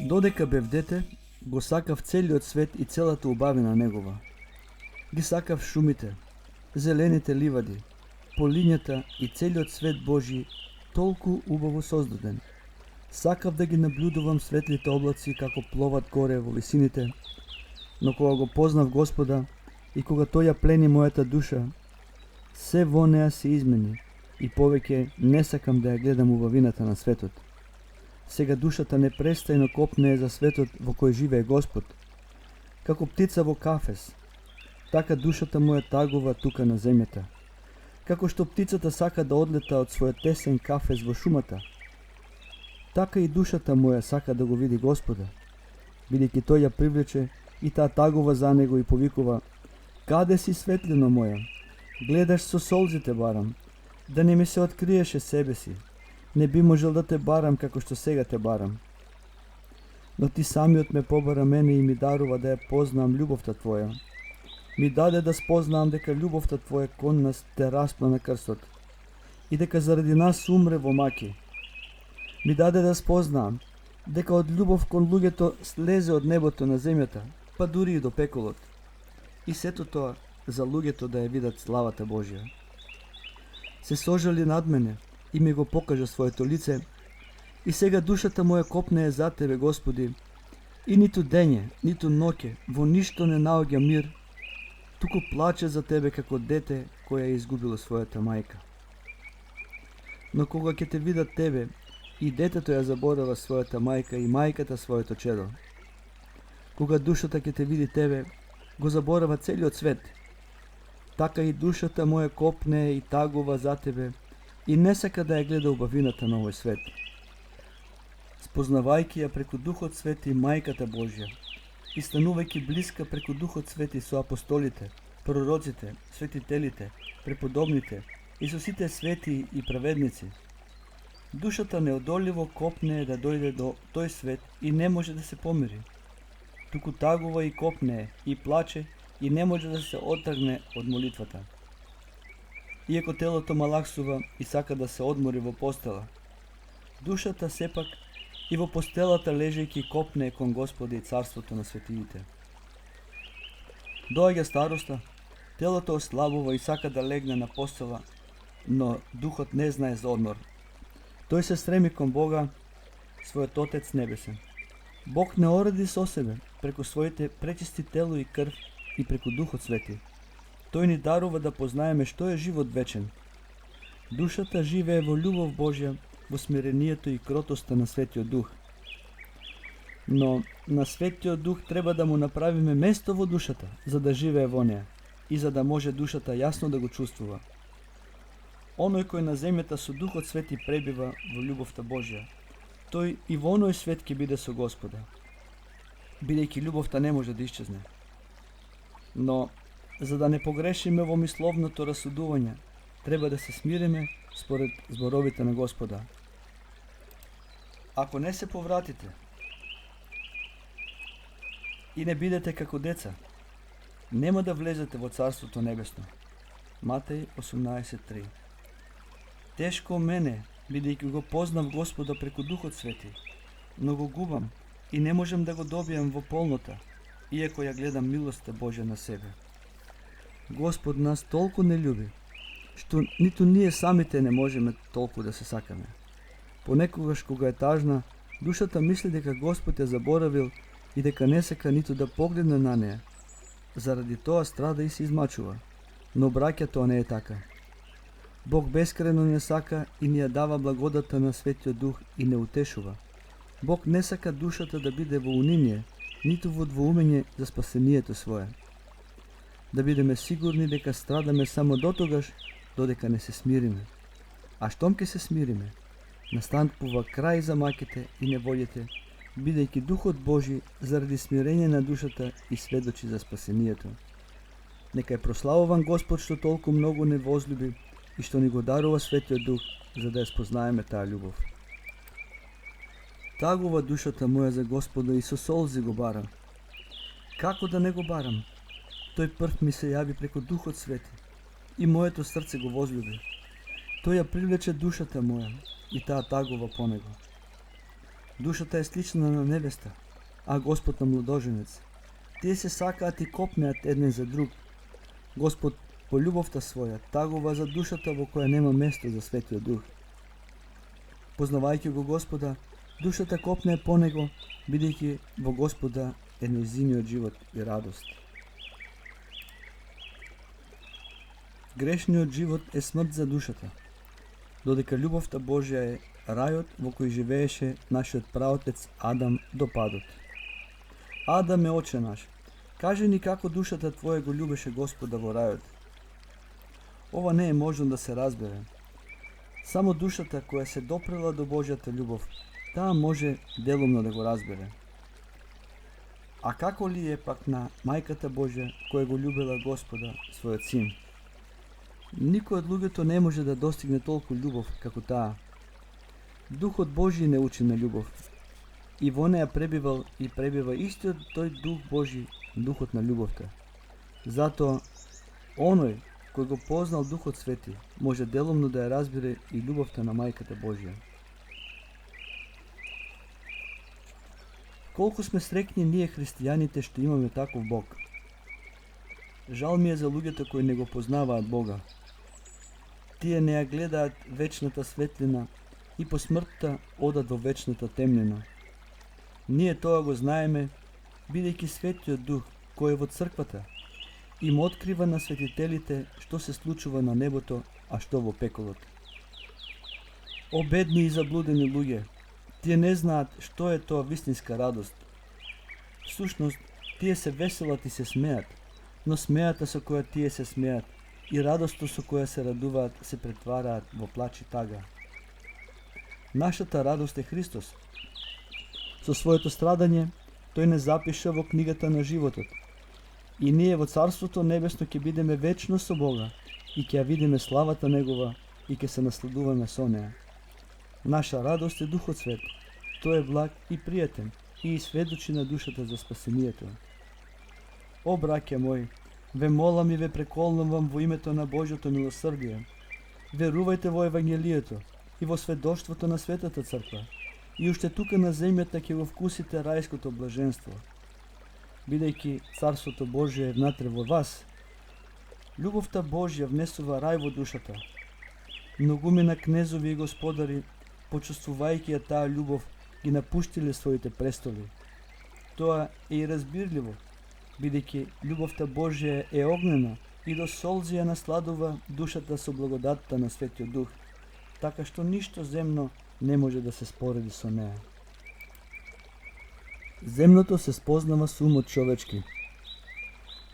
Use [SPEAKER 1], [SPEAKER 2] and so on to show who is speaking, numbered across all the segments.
[SPEAKER 1] Додека бев дете, го сакав целиот свет и целата убавина негова. Ги сакав шумите, зелените ливади, полињата и целиот свет Божи, толку убаво создаден. Сакав да ги наблюдувам светлите облаци како пловат горе во висините, но кога го познав Господа и кога тој ја плени мојата душа, се во неа се измени и повеќе не сакам да ја гледам убавината на светот. Сега душата непрестајно копнее за светот во кој живее Господ. Како птица во кафез, така душата моја тагува тука на земјата. Како што птицата сака да одлета од својот тесен кафез во шумата, така и душата моја сака да го види Господа, бидејќи тој ја привлече и таа тагува за него и повикува: "Каде си, светлино моја? Гледаш со солзите барам, да не ми се откриеше себе си. Не би можел да те барам како што сега те барам. Но ти самиот ме побара мене и ми дарува да ја познам љубовта твоја. Ми даде да спознам дека љубовта твоја кон нас те распна на крстот и дека заради нас умре во маки. Ми даде да спознам дека од љубов кон луѓето слезе од небото на земјата, па дури и до пеколот. И сето тоа за луѓето да ја видат славата Божја. Се сожали над мене и ми го покажа своето лице, и сега душата моја копнее за тебе, Господи, и ниту дење, ниту ноќе во ништо не наоѓа мир, туку плаче за тебе како дете која е изгубило својата мајка. Но кога ќе те видат тебе, и детето ја заборава својата мајка и мајката своето чедо. Кога душата ќе те види тебе, го заборава целиот свет. Така и душата моја копнее и тагува за тебе и не сака да ја гледа убавината на овој свет. Спознавајќи ја преку Духот Свети мајката Божја и станувајќи блиска преку Духот Свети со апостолите, пророците, светителите, преподобните и со сите свети и праведници, душата неодолливо копнее да дојде до тој свет и не може да се помири. Туку тагува и копнее и плаче и не може да се отргне од молитвата. Иако телото малаксува и сака да се одмори во постела, душата сепак и во постелата лежејќи копнее кон Господа и царството на светиите. Доаѓа староста, телото ослабува и сака да легне на постела, но духот не знае за одмор. Тој се стреми кон Бога, својот Отец небесен. Бог не оради со себе, преку своите пречисти тело и крв и преку Духот Свети. Тој ни дарува да познаеме што е живот вечен. Душата живее во љубов Божја, во смирението и кротоста на Светиот Дух. Но на Светиот Дух треба да му направиме место во душата, за да живее во неа и за да може душата јасно да го чувствува. Оној кој на земјата со Духот Свети пребива во љубовта Божја, тој и во оној свет ќе биде со Господа, бидејќи љубовта не може да исчезне. Но, за да не погрешиме во мисловното расудување, треба да се смириме според зборовите на Господа. Ако не се повратите и не бидете како деца, нема да влезете во Царството Небесно. Матеј 18:3. Тешко мене, бидејќи го познав Господа преку Духот Свети, но го губам и не можам да го добијам во полнота, иако ја гледам милоста Божја на себе. Господ нас толку не љуби, што ниту ние самите не можеме толку да се сакаме. Понекогаш кога е тажна, душата мисли дека Господ ја заборавил и дека не сака ниту да погледне на неа. Заради тоа страда и се измачува, но браќа, тоа не е така. Бог бескрено не сака и ни ја дава благодата на Светиот Дух и не утешува. Бог не сака душата да биде во униние, ниту во двоумење за спасението свое. Да бидеме сигурни дека страдаме само дотогаш додека не се смириме. А штом ке се смириме, настанпува крај за маките и неволите, бидејќи Духот Божи заради смирење на душата и сведочи за спасението. Нека е прославуван Господ што толку многу не возлюби и што ни го дарува Светиот Дух, за да ја спознаеме таа љубов. Тагува душата моја за Господа и со солзи го барам. Како да не го барам? Тој прв ми се јави преку Духот Свети и моето срце го возлюби. Тој ја привлече душата моја и таа тагува по него. Душата е слична на невеста, а Господ на младоженец. Тие се сакаат и копнеат еден за друг. Господ по љубовта своја тагува за душата во која нема место за Светиот Дух. Познавајќи го Господа, душата копнее по него, бидејќи во Господа е нејзиниот живот и радост. Грешниот живот е смрт за душата, додека љубовта Божја е рајот во кој живееше нашиот праотец Адам до падот. Адам е оче наш, кажи ни како душата твоја го љубеше Господа во рајот. Ова не е можно да се разбере. Само душата која се допрела до Божјата љубов, таа може делумно да го разбере. А како ли е пак на мајката Божја која го љубела Господа, својот син? Никој од луѓето не може да достигне толку љубов како таа. Духот Божји не учи на љубов. И во неја пребивал и пребива истиот тој Дух Божји, Духот на љубовта. Затоа, оној кој го познал Духот Свети, може делумно да ја разбере и љубовта на мајката Божја. Колку сме среќни ние христијаните што имаме таков Бог. Жал ми е за луѓето кои не го познаваат Бога. Тие не ја гледаат вечната светлина и по смртта одат во вечната темнина. Ние тоа го знаеме, бидејќи Светиот Дух, кој е во црквата, им открива на светителите што се случува на небото, а што во пеколот. О бедни и заблудени луѓе, тие не знаат што е тоа вистинска радост. Всушност, тие се веселат и се смеат, но смејата со која тие се смеат и радоста со која се радуваат се претвараат во плач и тага. Нашата радост е Христос. Со своето страдање, тој не запиша во книгата на животот. И ние во Царството Небесно ќе бидеме вечно со Бога и ќе ја видиме славата Негова и ќе се насладуваме со неа. Наша радост е Духот Свет. Тој е благ и пријатен и сведочи на душата за спасението. О, браќа мои, ве молам и ве преколнувам во името на Божјото милосрдие. Верувајте во Евангелието и во сведоштвото на Светата Црква, и уште тука на земјата ќе го вкусите рајското блаженство. Бидејќи Царството Божие е внатре во вас, љубовта Божја внесува рај во душата. Многумина кнезови и господари, почувствувајќи ја таа љубов, ги напуштиле своите престоли. Тоа е и разбирливо, бидејќи љубовта Божја е огнена и до солзи ја насладува душата со благодатта на Светиот Дух, така што ништо земно не може да се спореди со неа. Земното се спознава со умот човечки,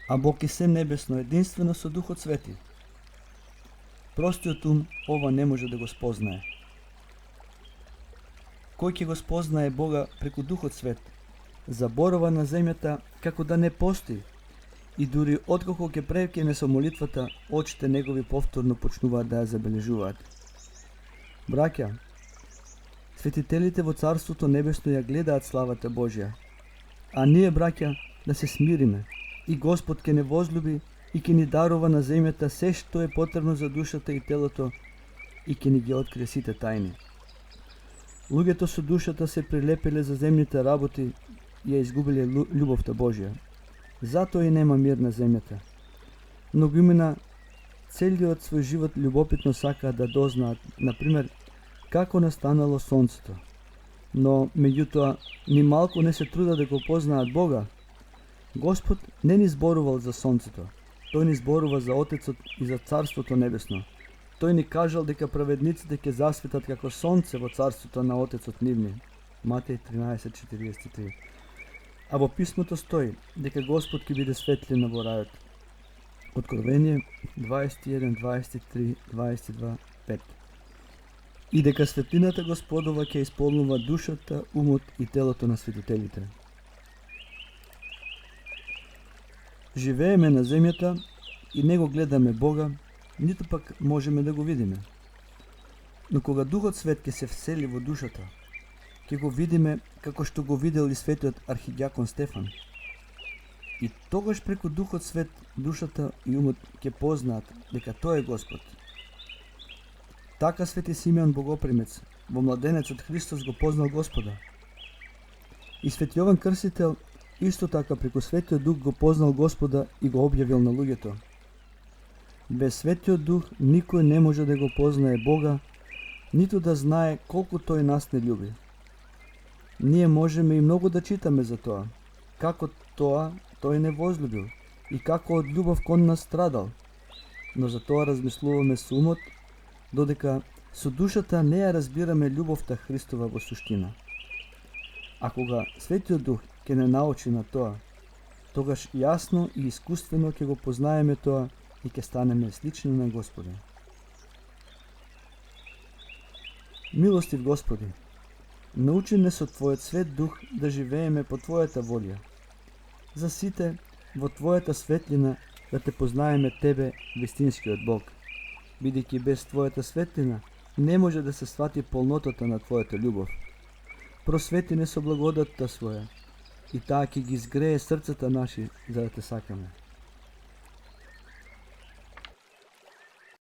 [SPEAKER 1] а Бог е се небесно единствено со Духот Свети. Простиот ум ова не може да го спознае. Кој ќе го спознае Бога преку Духот Свет, заборува на земјата како да не постои, и дури откако ќе прекине со молитвата, очите негови повторно почнуваат да ја забележуваат. Браќа, светителите во Царството Небесно ја гледаат славата Божја, а ние, браќа, да се смириме, и Господ ќе не возлюби и ќе ни дарува на земјата се што е потребно за душата и телото и ќе ни ги открие сите тајни. Луѓето со душата се прилепиле за земните работи и ја изгубиле љубовта Божја. Затоа и нема мир на земјата. Многумина целиот свој живот љубопитно сакаат да дознаат, например, како настанало сонцето. Но, меѓутоа, ни малку не се труда да го познаат Бога. Господ не ни зборувал за сонцето. Тој ни зборува за Отецот и за Царството Небесно. Тој ни кажал дека праведниците ќе засветат како сонце во Царството на Отецот нивни. Матеј 13:43. А во писмото стои дека Господ ќе биде светлина во рајот. Откровение 21, 23, 22, 5. И дека светлината Господова ќе исполнува душата, умот и телото на светителите. Живееме на земјата и не го гледаме Бога, ниту пак можеме да го видиме. Но кога Духот Свет ќе се всели во душата, ќе го видиме како што го видел и светиот архидјакон Стефан. И тогаш преку Духот Свет душата и умот ќе познаат дека тој е Господ. Така свети Симеон Богопримец во младенецот Христос го познал Господа И Свети Јован Крстител исто така преку Светиот Дух го познал Господа и го објавил на луѓето. Без Светиот Дух никој не може да го познае Бога, ниту да знае колку тој нас не љуби. Ние можеме и многу да читаме за тоа, како тој не возлюбил и како од љубов кон нас страдал, но за тоа размислуваме со умот, додека со душата не ја разбираме љубовта Христова во суштина. А кога Светиот Дух ќе не научи на тоа, тогаш јасно и искуствено ќе го познаеме тоа и ќе станеме слични на Господа. Милостив Господи, научи не со Твојот свет Дух да живееме по Твојата волја. За сите во Твојата светлина да те познаеме Тебе, вистинскиот Бог, бидејќи без Твојата светлина не може да се свати полнотата на Твојата љубов. Просвети не со благодатта Своја и таа ќе ги изгрее срцата наши за да те сакаме.